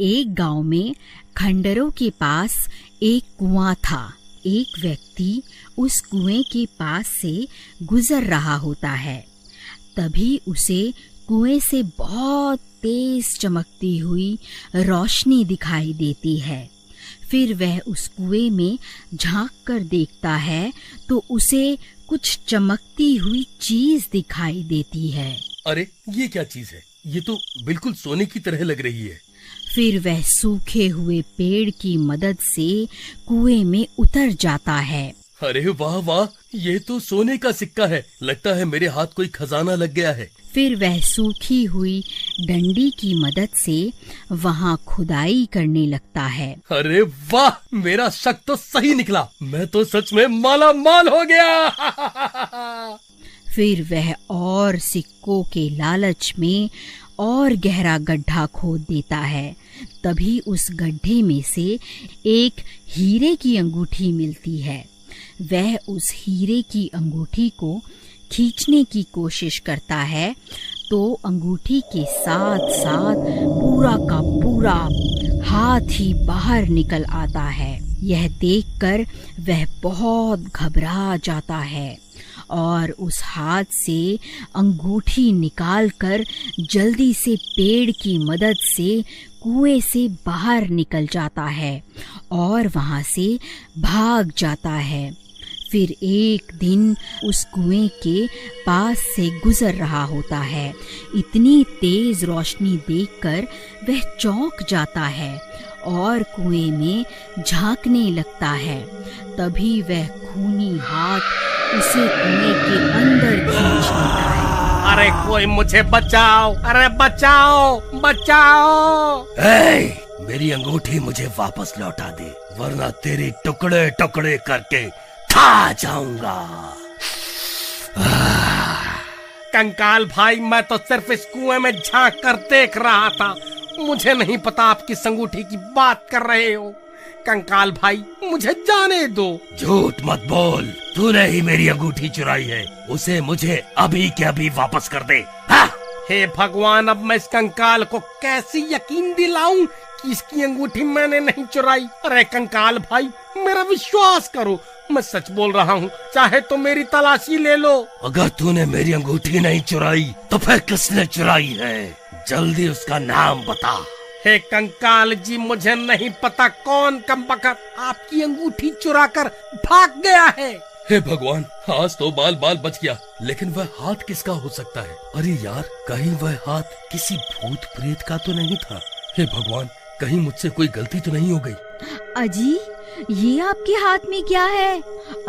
एक गांव में खंडरों के पास एक कुआं था। एक व्यक्ति उस कुएं के पास से गुजर रहा होता है। तभी उसे कुएं से बहुत तेज चमकती हुई रोशनी दिखाई देती है। फिर वह उस कुएं में झांक कर देखता है तो उसे कुछ चमकती हुई चीज दिखाई देती है। अरे ये क्या चीज है? ये तो बिल्कुल सोने की तरह लग रही है। फिर वह सूखे हुए पेड़ की मदद से कुएं में उतर जाता है। अरे वाह वाह, ये तो सोने का सिक्का है। लगता है मेरे हाथ कोई खजाना लग गया है। फिर वह सूखी हुई डंडी की मदद से वहां खुदाई करने लगता है। अरे वाह, मेरा शक तो सही निकला। मैं तो सच में माला माल हो गया। फिर वह और सिक्कों के लालच में और गहरा गड्ढा खोद देता है। तभी उस गड्ढे में से एक हीरे की अंगूठी मिलती है। वह उस हीरे की अंगूठी को खींचने की कोशिश करता है तो अंगूठी के साथ साथ पूरा का पूरा हाथ ही बाहर निकल आता है। यह देखकर वह बहुत घबरा जाता है और उस हाथ से अंगूठी निकालकर जल्दी से पेड़ की मदद से कुएं से बाहर निकल जाता है और वहां से भाग जाता है। फिर एक दिन उस कुएं के पास से गुजर रहा होता है। इतनी तेज रोशनी देखकर वह चौंक जाता है और कुएं में झांकने लगता है। तभी वह खूनी हाथ उसे कुएं के अंदर खींच लेता है। अरे कोई मुझे बचाओ! अरे बचाओ बचाओ! मेरी अंगूठी मुझे वापस लौटा दे, वरना तेरे टुकड़े टुकड़े करके खा जाऊंगा। कंकाल भाई, मैं तो सिर्फ इस कुएं में झांक कर देख रहा था। मुझे नहीं पता आप किस अंगूठी की बात कर रहे हो। कंकाल भाई, मुझे जाने दो। झूठ मत बोल, तूने ही मेरी अंगूठी चुराई है। उसे मुझे अभी के अभी वापस कर दे। हे भगवान, अब मैं इस कंकाल को कैसे यकीन दिलाऊं कि इसकी अंगूठी मैंने नहीं चुराई। अरे कंकाल भाई, मेरा विश्वास करो, मैं सच बोल रहा हूँ। चाहे तो मेरी तलाशी ले लो। अगर तूने मेरी अंगूठी नहीं चुराई तो फिर किसने चुराई है? जल्दी उसका नाम बता। हे कंकाल जी, मुझे नहीं पता कौन कमबख्त आपकी अंगूठी चुरा कर भाग गया है। हे भगवान, आज तो बाल बाल बच गया, लेकिन वह हाथ किसका हो सकता है? अरे यार, कहीं वह हाथ किसी भूत प्रेत का तो नहीं था? हे भगवान, कहीं मुझसे कोई गलती तो नहीं हो गई? अजी, ये आपके हाथ में क्या है?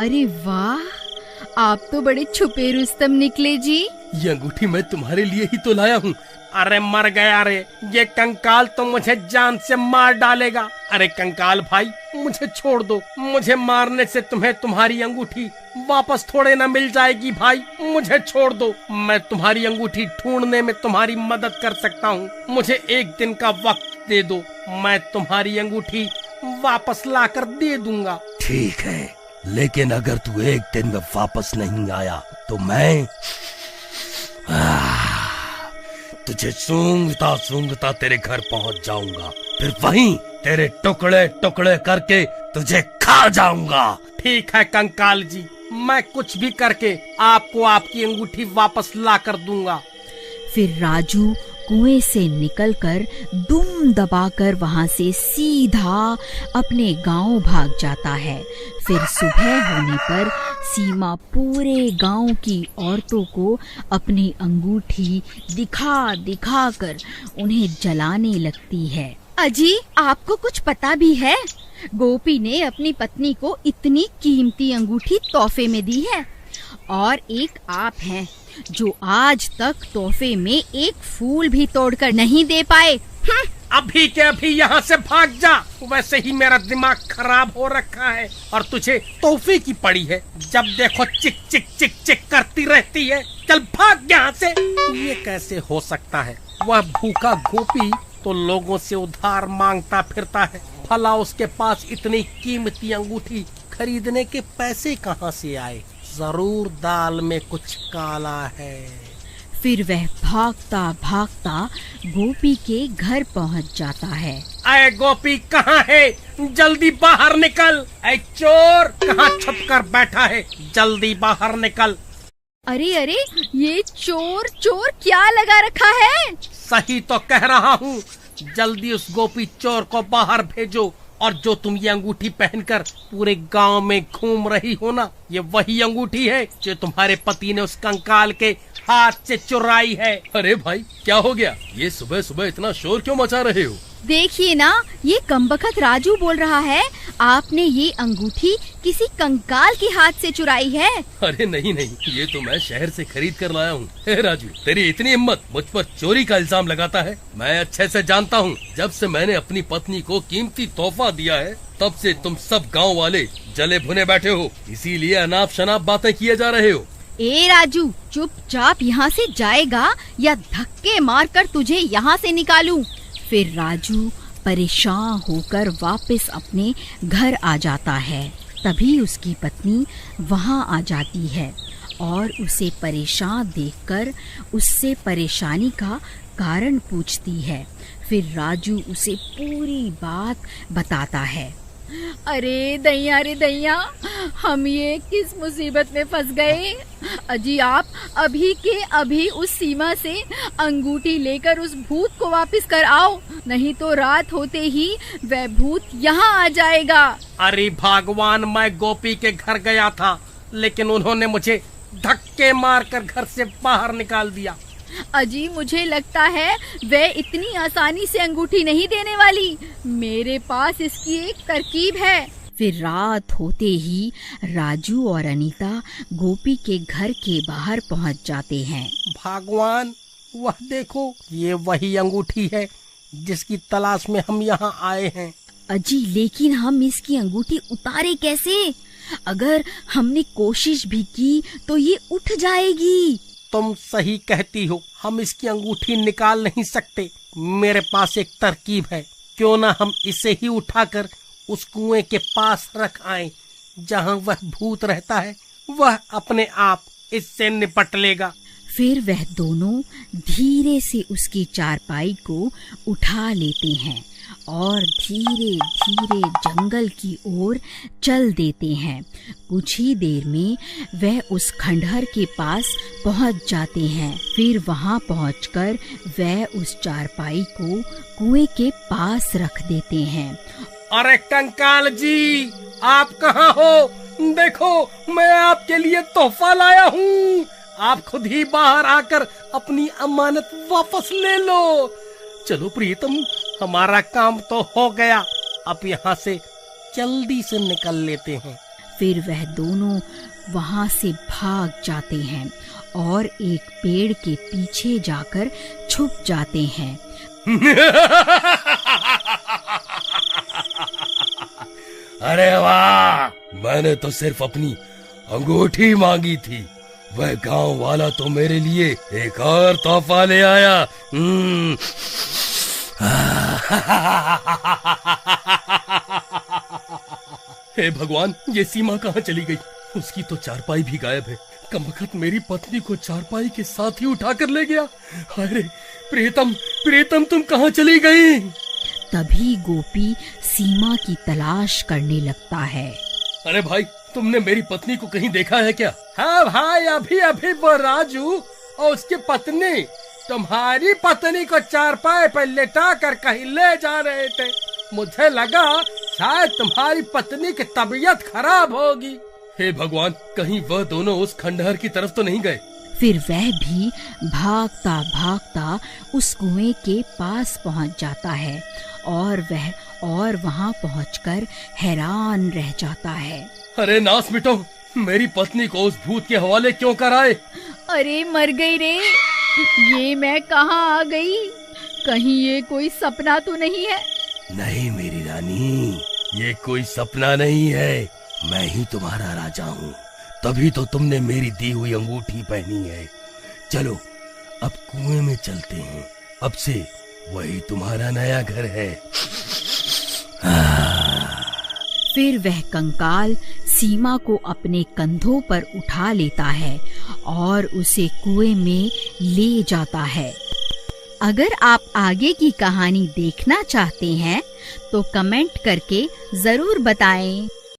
अरे वाह, आप तो बड़े छुपे रुस्तम निकले जी। ये अंगूठी मैं तुम्हारे लिए ही तो लाया हूँ। अरे मर गया रे, ये कंकाल तो मुझे जान से मार डालेगा। अरे कंकाल भाई, मुझे छोड़ दो। मुझे मारने से तुम्हें तुम्हारी अंगूठी वापस थोड़े ना मिल जाएगी। भाई मुझे छोड़ दो, मैं तुम्हारी अंगूठी ढूंढने में तुम्हारी मदद कर सकता हूँ। मुझे एक दिन का वक्त दे दो, मैं तुम्हारी अंगूठी वापस लाकर दे दूंगा। ठीक है, लेकिन अगर तू एक दिन में वापस नहीं आया तो मैं तुझे सूंघता सूंघता तेरे घर पहुंच जाऊंगा। फिर वहीं तेरे टुकड़े टुकड़े करके तुझे खा जाऊंगा। ठीक है कंकाल जी, मैं कुछ भी करके आपको आपकी अंगूठी वापस ला कर दूंगा। फिर राजू कुएं से निकलकर दुम दबाकर वहां से सीधा अपने गांव भाग जाता है। फिर सुबह होने पर सीमा पूरे गांव की औरतों को अपनी अंगूठी दिखा दिखा कर उन्हें जलाने लगती है। अजी, आपको कुछ पता भी है? गोपी ने अपनी पत्नी को इतनी कीमती अंगूठी तोहफे में दी है और एक आप हैं जो आज तक तोहफे में एक फूल भी तोड़कर नहीं दे पाए। अभी के अभी यहाँ से भाग जा। वैसे ही मेरा दिमाग खराब हो रखा है और तुझे तोहफे की पड़ी है। जब देखो चिक चिक चिक चिक करती रहती है। चल भाग यहाँ से। ये कैसे हो सकता है? वह भूखा गोपी तो लोगों से उधार मांगता फिरता है, भला उसके पास इतनी कीमती अंगूठी खरीदने के पैसे कहाँ से आए? जरूर दाल में कुछ काला है। फिर वह भागता भागता गोपी के घर पहुंच जाता है। अरे गोपी कहाँ है? जल्दी बाहर निकल। ऐ चोर, कहाँ छुप कर बैठा है? जल्दी बाहर निकल। अरे अरे, ये चोर चोर क्या लगा रखा है? सही तो कह रहा हूँ। जल्दी उस गोपी चोर को बाहर भेजो। और जो तुम ये अंगूठी पहनकर पूरे गांव में घूम रही हो ना, ये वही अंगूठी है जो तुम्हारे पति ने उस कंकाल के हाथ से चुराई है। अरे भाई, क्या हो गया? ये सुबह सुबह इतना शोर क्यों मचा रहे हो? देखिए ना, ये कमबख्त राजू बोल रहा है आपने ये अंगूठी किसी कंकाल के हाथ से चुराई है। अरे नहीं नहीं, ये तो मैं शहर से खरीद कर लाया हूँ। हे राजू, तेरी इतनी हिम्मत, मुझ पर चोरी का इल्जाम लगाता है? मैं अच्छे से जानता हूँ, जब से मैंने अपनी पत्नी को कीमती तोहफा दिया है तब से तुम सब गाँव वाले जले भुने बैठे हो, इसीलिए अनाप शनाप बातें किए जा रहे हो। ए राजू, चुपचाप यहाँ से जाएगा या धक्के मारकर तुझे यहाँ से निकालूं? फिर राजू परेशान होकर वापस अपने घर आ जाता है। तभी उसकी पत्नी वहाँ आ जाती है और उसे परेशान देखकर उससे परेशानी का कारण पूछती है। फिर राजू उसे पूरी बात बताता है। अरे दैया रे दैया, हम ये किस मुसीबत में फंस गए। अजी आप अभी के अभी उस सीमा से अंगूठी लेकर उस भूत को वापस कर आओ, नहीं तो रात होते ही वह भूत यहाँ आ जाएगा। अरे भगवान, मैं गोपी के घर गया था, लेकिन उन्होंने मुझे धक्के मारकर घर से बाहर निकाल दिया। अजी मुझे लगता है वह इतनी आसानी से अंगूठी नहीं देने वाली। मेरे पास इसकी एक तरकीब है। फिर रात होते ही राजू और अनीता गोपी के घर के बाहर पहुंच जाते हैं। भगवान, वह देखो, ये वही अंगूठी है जिसकी तलाश में हम यहाँ आए हैं। अजी, लेकिन हम इसकी अंगूठी उतारे कैसे? अगर हमने कोशिश भी की तो ये उठ जाएगी। तुम सही कहती हो, हम इसकी अंगूठी निकाल नहीं सकते। मेरे पास एक तरकीब है, क्यों ना हम इसे ही उठाकर उस कुएं के पास रख आएं, जहां वह भूत रहता है। वह अपने आप इससे निपट लेगा। फिर वह दोनों धीरे से उसकी चारपाई को उठा लेते हैं और धीरे धीरे जंगल की ओर चल देते हैं। कुछ ही देर में वह उस खंडहर के पास पहुंच जाते हैं। फिर वहां पहुंचकर वह उस चारपाई को कुएं के पास रख देते हैं। अरे कंकाल जी, आप कहाँ हो? देखो, मैं आपके लिए तोहफा लाया हूँ। आप खुद ही बाहर आकर अपनी अमानत वापस ले लो। चलो प्रीतम, हमारा काम तो हो गया, अब यहाँ से जल्दी से निकल लेते हैं। फिर वह दोनों वहाँ से भाग जाते हैं और एक पेड़ के पीछे जाकर छुप जाते हैं। अरे वाह, मैंने तो सिर्फ अपनी अंगूठी मांगी थी, वह गांव वाला तो मेरे लिए एक और तोहफा ले आया। हे भगवान, ये सीमा कहाँ चली गई? उसकी तो चारपाई भी गायब है। कमबख्त मेरी पत्नी को चारपाई के साथ ही उठा कर ले गया। अरे प्रीतम, प्रीतम तुम कहाँ चली गई? तभी गोपी सीमा की तलाश करने लगता है। अरे भाई, तुमने मेरी पत्नी को कहीं देखा है क्या? हाँ भाई, अभी अभी वो राजू और उसकी पत्नी तुम्हारी पत्नी को चारपाई पर लेटा कर कहीं ले जा रहे थे। मुझे लगा शायद तुम्हारी पत्नी की तबीयत खराब होगी। हे भगवान, कहीं वह दोनों उस खंडहर की तरफ तो नहीं गए? फिर वह भी भागता भागता उस कुएं के पास पहुंच जाता है और वहां पहुंचकर हैरान रह जाता है। अरे नास मिटो, मेरी पत्नी को उस भूत के हवाले क्यों कराए? अरे मर गई रे, ये मैं कहाँ आ गई? कहीं ये कोई सपना तो नहीं है? नहीं मेरी रानी, ये कोई सपना नहीं है, मैं ही तुम्हारा राजा हूँ। तभी तो तुमने मेरी दी हुई अंगूठी पहनी है। चलो अब कुएं में चलते हैं, अब से वही तुम्हारा नया घर है। फिर वह कंकाल सीमा को अपने कंधों पर उठा लेता है और उसे कुएं में ले जाता है। अगर आप आगे की कहानी देखना चाहते हैं तो कमेंट करके जरूर बताएं।